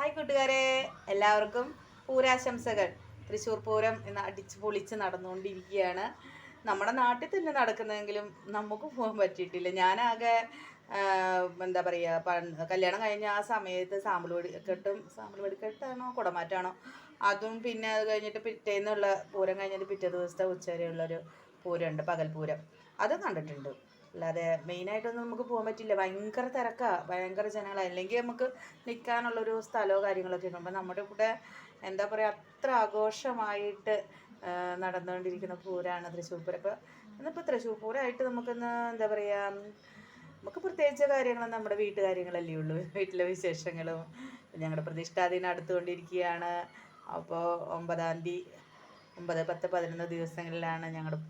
Hi കൂട്ടുകാരെ, എല്ലാവർക്കും പൂരാശംസകൾ. തൃശ്ശൂർ പൂരം ഇന്ന് അടിച്ച് പൊളിച്ച് നടന്നുകൊണ്ടിരിക്കുകയാണ്. നമ്മുടെ നാട്ടിൽ തന്നെ നടക്കുന്നതെങ്കിലും നമുക്ക് പോകാൻ പറ്റിയിട്ടില്ല. ഞാനാകെ എന്താ പറയുക, കല്യാണം കഴിഞ്ഞ ആ സമയത്ത് സാമ്പിൾ വെടിക്കെട്ടാണോ കുടമാറ്റാണോ അതും, പിന്നെ അത് കഴിഞ്ഞിട്ട് പിറ്റേന്നുള്ള പൂരം കഴിഞ്ഞിട്ട് പിറ്റേ ദിവസത്തെ ഉച്ചവരെയുള്ളൊരു പൂരമുണ്ട്, പകൽ പൂരം. അത് കണ്ടിട്ടുണ്ട്. അല്ലാതെ മെയിനായിട്ടൊന്നും നമുക്ക് പോകാൻ പറ്റില്ല. ഭയങ്കര തിരക്കാണ്, ഭയങ്കര ജനങ്ങളാണ്. അല്ലെങ്കിൽ നമുക്ക് നിൽക്കാനുള്ളൊരു സ്ഥലമോ കാര്യങ്ങളൊക്കെ ഉണ്ട്. അപ്പം നമ്മുടെ ഇവിടെ എന്താ പറയുക, അത്ര ആഘോഷമായിട്ട് നടന്നുകൊണ്ടിരിക്കുന്ന പൂരമാണ് തൃശ്ശൂർ പൂരം. അപ്പോൾ ഇന്നിപ്പോൾ തൃശ്ശൂർ പൂരമായിട്ട് നമുക്കിന്ന് എന്താ പറയുക, നമുക്ക് പ്രത്യേകിച്ച് കാര്യങ്ങളൊന്നും നമ്മുടെ വീട്ടുകാര്യങ്ങളല്ലേ ഉള്ളൂ, വീട്ടിലെ വിശേഷങ്ങളും. ഞങ്ങളുടെ പ്രതിഷ്ഠാദിനം അടുത്തുകൊണ്ടിരിക്കുകയാണ്. അപ്പോൾ 9-ാം തീയതി 9, 10, 11 ദിവസങ്ങളിലാണ് ഞങ്ങളുടെ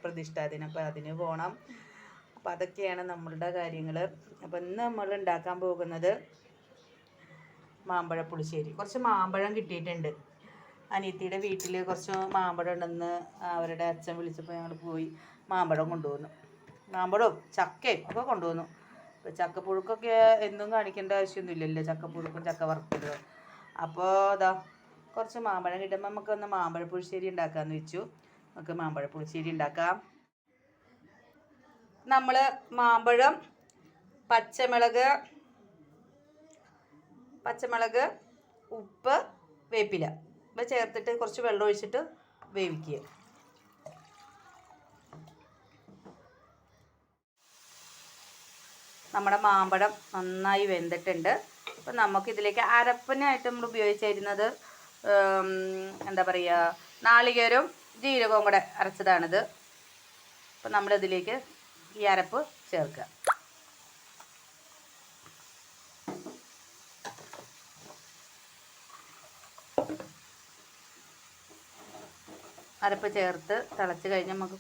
പ്രതിഷ്ഠാദിനം. അപ്പോൾ അതിന് പോകണം. അപ്പോൾ അതൊക്കെയാണ് നമ്മളുടെ കാര്യങ്ങൾ. അപ്പോൾ ഇന്ന് നമ്മൾ ഉണ്ടാക്കാൻ പോകുന്നത് മാമ്പഴ പുളിശ്ശേരി. കുറച്ച് മാമ്പഴം കിട്ടിയിട്ടുണ്ട്. അനിയത്തിയുടെ വീട്ടിൽ കുറച്ച് മാമ്പഴം ഉണ്ടെന്ന് അവരുടെ അച്ഛൻ വിളിച്ചപ്പോൾ ഞങ്ങൾ പോയി മാമ്പഴം കൊണ്ടുവന്നു. മാമ്പഴവും ചക്കയും ഒക്കെ കൊണ്ടുവന്നു. ഇപ്പോൾ ചക്കപ്പുഴുക്കൊക്കെ എന്നും കാണിക്കേണ്ട ആവശ്യമൊന്നുമില്ലല്ലോ, ചക്കപ്പുഴുക്കും ചക്ക വറുത്തത്. അപ്പോൾ അതാ കുറച്ച് മാമ്പഴം കിട്ടുമ്പോൾ നമുക്കൊന്ന് മാമ്പഴ പുളിശ്ശേരി ഉണ്ടാക്കാമെന്ന് വെച്ചു. നമുക്ക് മാമ്പഴ പുളിശ്ശേരി ഉണ്ടാക്കാം. നമ്മൾ മാമ്പഴം, പച്ചമുളക്, ഉപ്പ്, വേപ്പില ഇവ ചേർത്തിട്ട് കുറച്ച് വെള്ളം ഒഴിച്ചിട്ട് വേവിക്കുക. നമ്മുടെ മാമ്പഴം നന്നായി വെന്തിട്ടുണ്ട്. അപ്പം നമുക്കിതിലേക്ക് അരപ്പനായിട്ട് നമ്മൾ ഉപയോഗിച്ചിരുന്നത് എന്താ പറയുക, നാളികേരവും ജീരകവും കൂടെ അരച്ചതാണിത്. അപ്പം നമ്മളിതിലേക്ക് ഈ അരപ്പ് ചേർക്കുക. അരപ്പ് ചേർത്ത് തിളച്ച് കഴിഞ്ഞാൽ നമുക്ക്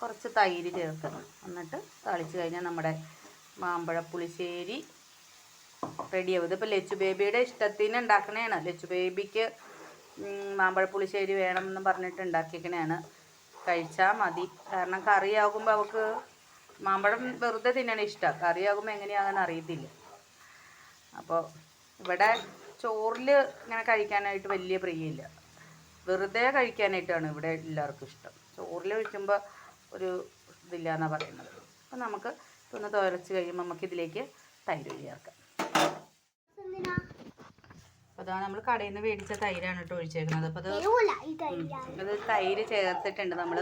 കുറച്ച് തൈര് ചേർക്കണം. എന്നിട്ട് തളിച്ച് കഴിഞ്ഞാൽ നമ്മുടെ മാമ്പഴ പുളിശ്ശേരി റെഡിയാവും. ഇതിപ്പോൾ ലച്ചു ബേബിയുടെ ഇഷ്ടത്തിന് ഉണ്ടാക്കണതാണ്. ലച്ചു ബേബിക്ക് മാമ്പഴ പുളിശ്ശേരി വേണമെന്ന് പറഞ്ഞിട്ട് ഉണ്ടാക്കിക്കണതാണ്. കഴിച്ചാൽ മതി. കാരണം കറിയാകുമ്പോൾ അവൾക്ക് മാമ്പഴം വെറുതെ തിന്നണ ഇഷ്ടമാണ്. കറിയാകുമ്പോൾ എങ്ങനെയാണെന്ന് അറിയത്തില്ല. അപ്പോൾ ഇവിടെ ചോറിൽ ഇങ്ങനെ കഴിക്കാനായിട്ട് വലിയ പ്രിയമില്ല, വെറുതെ കഴിക്കാനായിട്ടാണ് ഇവിടെ എല്ലാവർക്കും ഇഷ്ടം. ചോറിൽ കഴിക്കുമ്പോൾ ഒരു ഇതില്ല എന്നാണ് പറയുന്നത്. അപ്പോൾ നമുക്ക് ഒന്ന് തുരച്ച് കഴിയുമ്പോൾ നമുക്കിതിലേക്ക് തൈര് ചേർക്കാം. അപ്പോൾ അതാണ് നമ്മൾ കടയിൽ നിന്ന് മേടിച്ച തൈരാണ് കേട്ടോ ഒഴിച്ചേക്കുന്നത്. അപ്പോൾ അത് തൈര് ചേർത്തിട്ടുണ്ട് നമ്മൾ.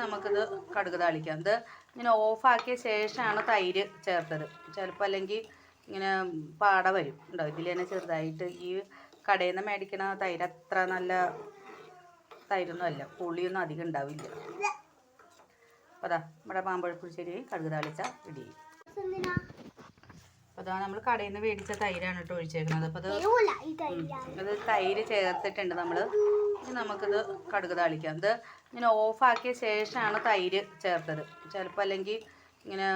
നമുക്കിത് കടുക് താളിക്കാം. ഇത് ഇങ്ങനെ ഓഫാക്കിയ ശേഷമാണ് തൈര് ചേർത്തത്. ചിലപ്പോൾ അല്ലെങ്കിൽ ഇങ്ങനെ പാട വരും ഉണ്ടോ. ഇതിൽ തന്നെ ചെറുതായിട്ട് ഈ കടയിൽ നിന്ന് മേടിക്കണ തൈര് അത്ര നല്ല തൈരൊന്നും അല്ല, പുളിയൊന്നും അധികം ഉണ്ടാവില്ല. അപ്പോൾ അതാ നമ്മുടെ മാമ്പഴ പുളിശ്ശേരി കടുക് താളിച്ച ഇടി. അപ്പോൾ അതാണ് നമ്മൾ കടയിൽ നിന്ന് മേടിച്ച തൈരാണ് കേട്ടോ ഒഴിച്ചേക്കുന്നത്. അപ്പോൾ അത് തൈര് ചേർത്തിട്ടുണ്ട് നമ്മൾ. നമുക്കിത് കടുക് താളിക്കാം. ഇത് ഇങ്ങനെ ഓഫാക്കിയ ശേഷമാണ് തൈര് ചേർത്തത്. ചിലപ്പോൾ അല്ലെങ്കിൽ ഇങ്ങനെ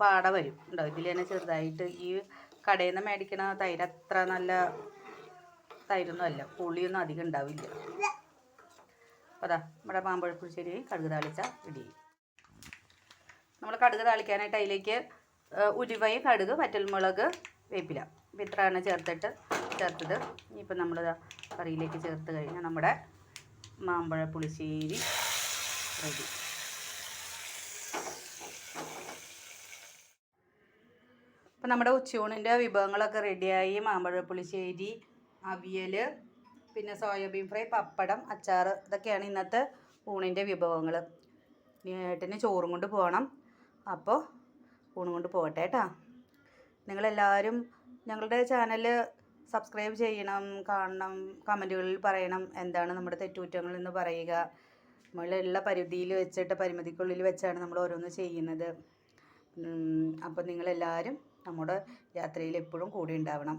പാട വരും ഉണ്ടോ. ഇതിൽ തന്നെ ചെറുതായിട്ട് ഈ കടയിൽ നിന്ന് മേടിക്കണ തൈര് അത്ര നല്ല തൈരൊന്നും അല്ല, പുളിയൊന്നും അധികം ഉണ്ടാവില്ല. അപ്പോൾ അതാ നമ്മുടെ മാമ്പഴ പുളിശ്ശേരി കടുക് താളിച്ച ഇടി. നമ്മൾ കടുക് താളിക്കാനായിട്ട് അതിലേക്ക് ഉലുവയും കടുക്, വറ്റൽമുളക്, വേപ്പില ഇത്രയാണ് ചേർത്തത്. ഇനിയിപ്പോൾ നമ്മൾ കറിയിലേക്ക് ചേർത്ത് കഴിഞ്ഞാൽ നമ്മുടെ മാമ്പഴ പുളിശ്ശേരി റെഡി. അപ്പോൾ നമ്മുടെ ഉച്ചയൂണിൻ്റെ വിഭവങ്ങളൊക്കെ റെഡിയായി. മാമ്പഴ പുളിശ്ശേരി, അവിയൽ, പിന്നെ സോയാബീൻ ഫ്രൈ, പപ്പടം, അച്ചാർ, ഇതൊക്കെയാണ് ഇന്നത്തെ ഊണിൻ്റെ വിഭവങ്ങൾ. ഏട്ടന് ചോറും കൊണ്ട് പോകണം. അപ്പോൾ ഊണും കൊണ്ട് പോകട്ടെ കേട്ടോ. നിങ്ങളെല്ലാവരും ഞങ്ങളുടെ ചാനൽ സബ്സ്ക്രൈബ് ചെയ്യണം, കാണണം, കമൻറ്റുകളിൽ പറയണം എന്താണ് നമ്മുടെ തെറ്റുകുറ്റങ്ങൾ എന്ന് പറയുക. നമ്മളുള്ള പരിമിതിക്കുള്ളിൽ വെച്ചാണ് നമ്മൾ ഓരോന്ന് ചെയ്യുന്നത്. അപ്പോൾ നിങ്ങളെല്ലാവരും നമ്മുടെ യാത്രയിൽ എപ്പോഴും കൂടെ ഉണ്ടാവണം.